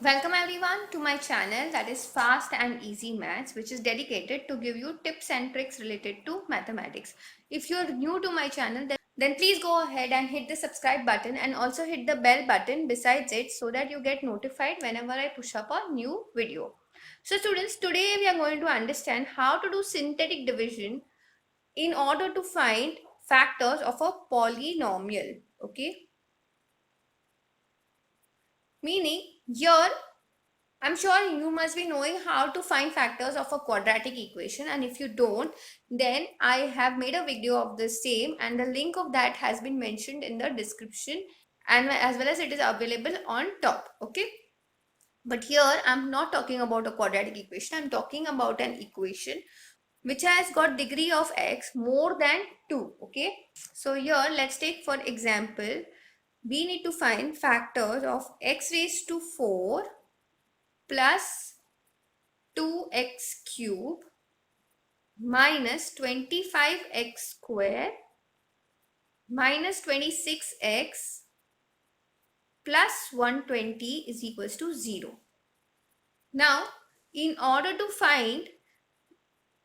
Welcome everyone to my channel, that is Fast and Easy Maths, which is dedicated to give you tips and tricks related to mathematics. If you are new to my channel, then please go ahead and hit the subscribe button and also hit the bell button besides it so that you get notified whenever I push up a new video. So students, today we are going to understand how to do synthetic division in order to find factors of a polynomial. Okay, meaning here I'm sure you must be knowing how to find factors of a quadratic equation, and if you don't, then I have made a video of the same and the link of that has been mentioned in the description and as well as it is available on top. Okay, but here I'm not talking about a quadratic equation, I'm talking about an equation which has got degree of x more than 2. Okay, so here let's take for example, we need to find factors of x raised to 4 plus 2x cube minus 25x square minus 26x plus 120 is equals to 0. Now, in order to find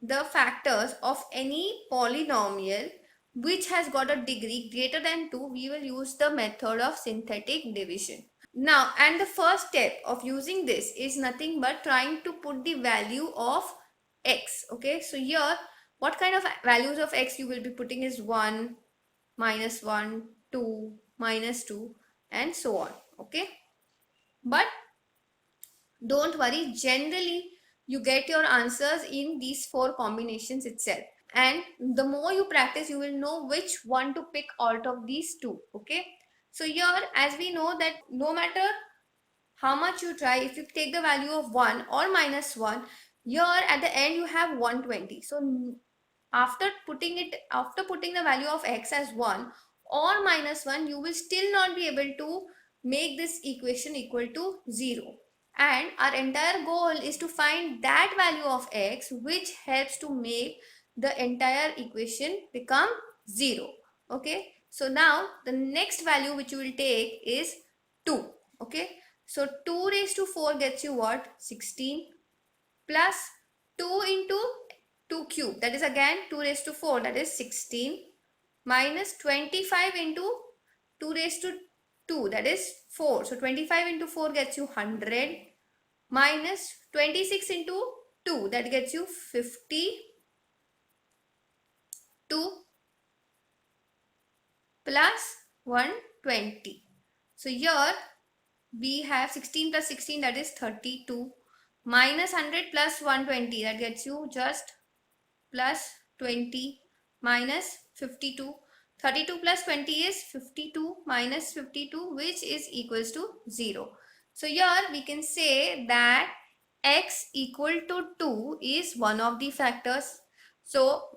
the factors of any polynomial which has got a degree greater than 2, we will use the method of synthetic division. Now, and the first step of using this is nothing but trying to put the value of x. Okay, so here what kind of values of x you will be putting is 1, minus 1, 2, minus 2 and so on. Okay, but don't worry, generally you get your answers in these four combinations itself, and the more you practice you will know which one to pick out of these two. Okay, so here as we know that no matter how much you try, if you take the value of 1 or minus 1, here at the end you have 120. So after putting the value of x as 1 or minus 1, you will still not be able to make this equation equal to 0. And our entire goal is to find that value of x which helps to make the entire equation become 0. Okay, so now the next value which you will take is 2. Okay, so 2 raised to 4 gets you what? 16 plus 2 into 2 cube, that is again 2 raised to 4, that is 16 minus 25 into 2 raised to 2, that is 4. So 25 into 4 gets you 100 minus 26 into 2, that gets you 52 plus 120. So here we have 16 plus 16, that is 32 minus 100 plus 120, that gets you just plus 20 minus 52. 32 plus 20 is 52 minus 52, which is equals to 0. So here we can say that x equal to 2 is one of the factors. So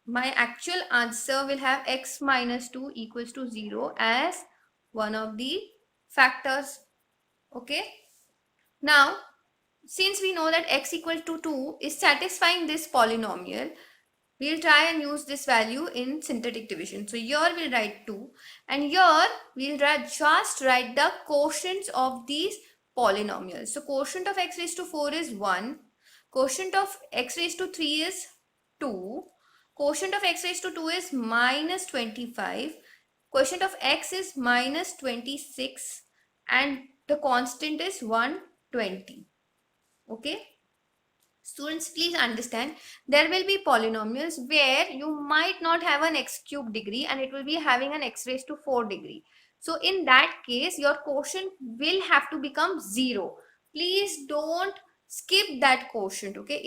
my actual answer will have x minus 2 equals to 0 as one of the factors. Okay, now since we know that x equal to 2 is satisfying this polynomial, we'll try and use this value in synthetic division. So here we'll write 2 and here we'll just write the quotients of these polynomials. So quotient of x raised to 4 is 1, quotient of x raised to 3 is 2, quotient of x raised to 2 is minus 25, quotient of x is minus 26 and the constant is 120. Okay, students, please understand there will be polynomials where you might not have an x cube degree and it will be having an x raised to 4 degree. So in that case your quotient will have to become 0. Please don't skip that quotient. Okay,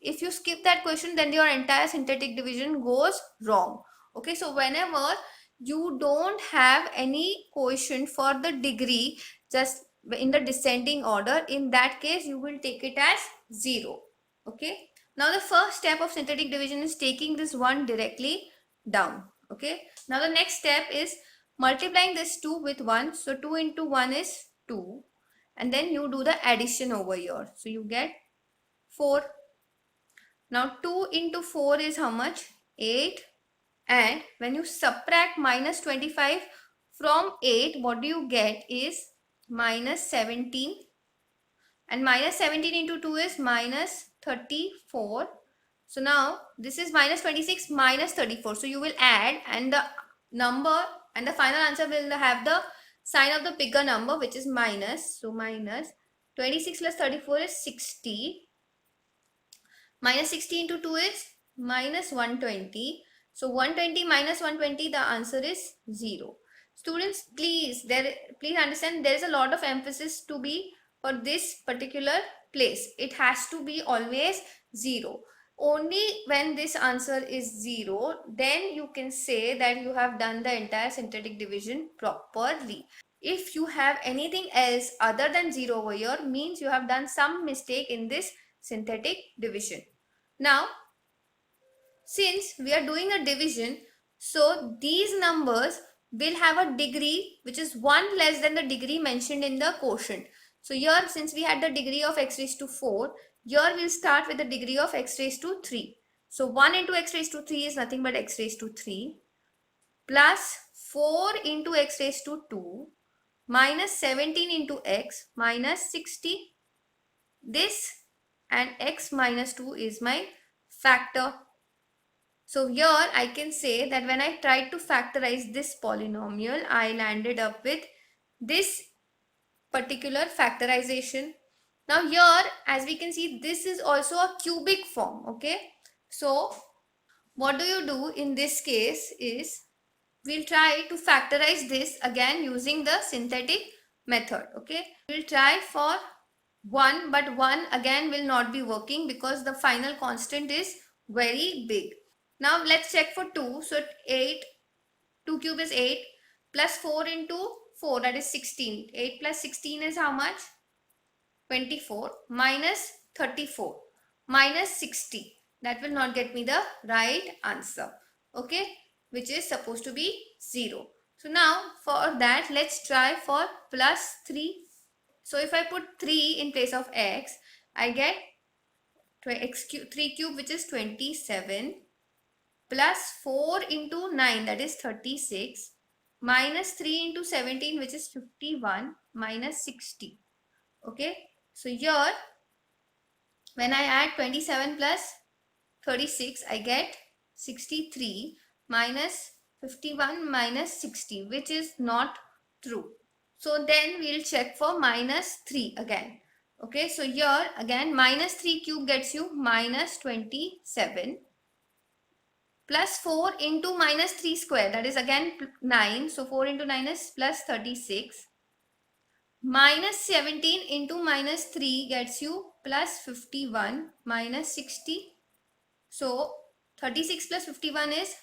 if you skip that quotient, then your entire synthetic division goes wrong. Okay, so whenever you don't have any quotient for the degree just in the descending order, in that case you will take it as 0. Okay, now the first step of synthetic division is taking this 1 directly down. Okay, now the next step is multiplying this 2 with 1. So 2 into 1 is 2 and then you do the addition over here. So you get 4. Now 2 into 4 is how much? 8. And when you subtract minus 25 from 8, what do you get is minus 17, and minus 17 into 2 is minus 34. So now this is minus 26 minus 34. So you will add, and the number and the final answer will have the sign of the bigger number, which is minus. So minus 26 plus 34 is 60. Minus 60 into 2 is minus 120. So 120 minus 120, the answer is 0. Students, please understand, there is a lot of emphasis to be for this particular place. It has to be always 0. Only when this answer is 0, then you can say that you have done the entire synthetic division properly. If you have anything else other than 0 over here, means you have done some mistake in this synthetic division. Now, since we are doing a division, so these numbers will have a degree which is 1 less than the degree mentioned in the quotient. So here, since we had the degree of x raised to 4, here we'll start with the degree of x raised to 3. So 1 into x raised to 3 is nothing but x raised to 3 plus 4 into x raised to 2 minus 17 into x minus 60. This and x minus 2 is my factor. So here I can say that when I tried to factorize this polynomial, I landed up with this particular factorization. Now here, as we can see, this is also a cubic form, okay? So what do you do in this case is, we'll try to factorize this again using the synthetic method, okay? We'll try for 1, but 1 again will not be working because the final constant is very big. Now let's check for 2. So 8, 2 cube is 8 plus 4 into 4, that is 16. 8 plus 16 is how much? 24 minus 34 minus 60. That will not get me the right answer, okay, which is supposed to be 0. So now for that, let's try for plus 3. So if I put 3 in place of x, I get 3 cube, which is 27, plus 4 into 9, that is 36, minus 3 into 17, which is 51, minus 60. Okay, so here when I add 27 plus 36, I get 63 minus 51 minus 60, which is not true. So then we'll check for minus 3 again. Okay, so here again minus 3 cube gets you minus 27 plus 4 into minus 3 square, that is again 9. So 4 into 9 is plus 36. Minus 17 into minus 3 gets you plus 51 minus 60. So 36 plus 51 is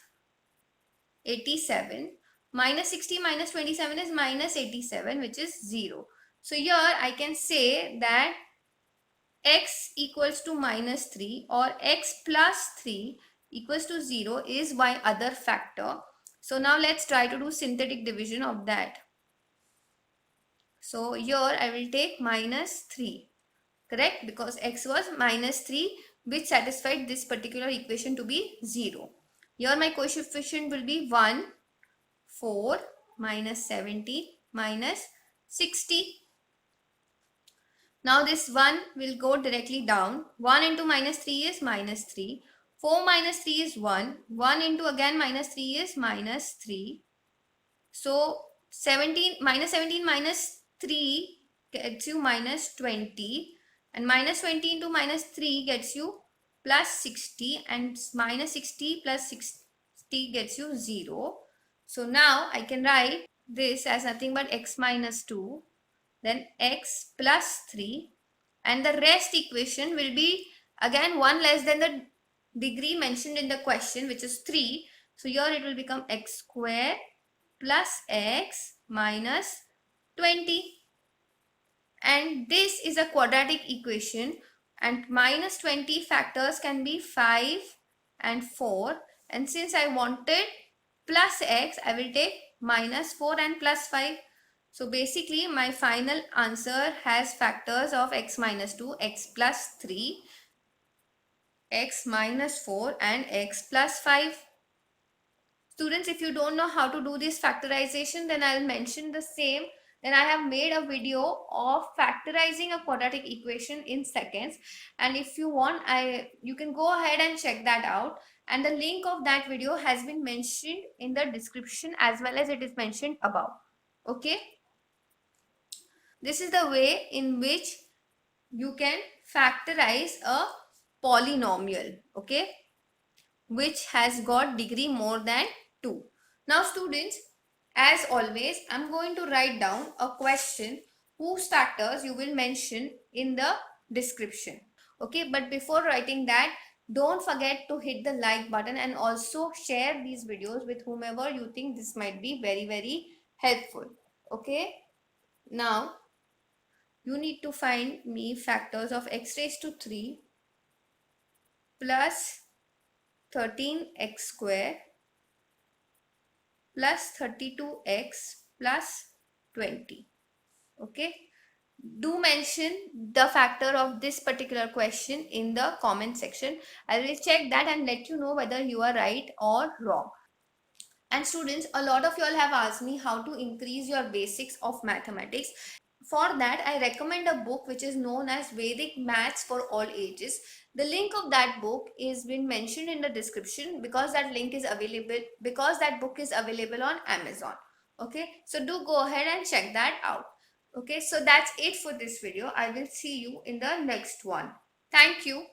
87. Minus 60 minus 27 is minus 87, which is 0. So here I can say that x equals to minus 3 or x plus 3 equals to 0 is my other factor. So now let's try to do synthetic division of that. So here I will take minus 3, correct, because x was minus 3, which satisfied this particular equation to be 0. Here my coefficient will be 1, 4, minus 70, minus 60. Now this 1 will go directly down. 1 into minus 3 is minus 3. 4 minus 3 is 1. 1 into again minus 3 is minus 3. So 17 minus 3 gets you minus 20. And minus 20 into minus 3 gets you plus 60. And minus 60 plus 60 gets you 0. So now I can write this as nothing but x minus 2. Then x plus 3, and the rest equation will be again 1 less than the degree mentioned in the question, which is 3. So here it will become x square plus x minus 20. And this is a quadratic equation, and minus 20 factors can be 5 and 4. And since I wanted plus x, I will take minus 4 and plus 5. So basically my final answer has factors of x minus 2, x plus 3, x minus 4 and x plus 5. Students, if you don't know how to do this factorization, then I'll mention the same Then I have made a video of factorizing a quadratic equation in seconds, and if you want, you can go ahead and check that out, and the link of that video has been mentioned in the description as well as it is mentioned above. Okay, this is the way in which you can factorize a polynomial, okay, which has got degree more than 2. Now students, as always, I'm going to write down a question whose factors you will mention in the description. Okay, but before writing that, don't forget to hit the like button and also share these videos with whomever you think this might be very helpful. Okay, now you need to find me factors of x raised to 3 plus 13x square plus 32x plus 20. Okay, do mention the factor of this particular question in the comment section. I will check that and let you know whether you are right or wrong. And students, a lot of you all have asked me how to increase your basics of mathematics. For that, I recommend a book which is known as Vedic Maths for All Ages. The link of that book is been mentioned in the description because that book is available on Amazon. Okay, so do go ahead and check that out. Okay, so that's it for this video. I will see you in the next one. Thank you.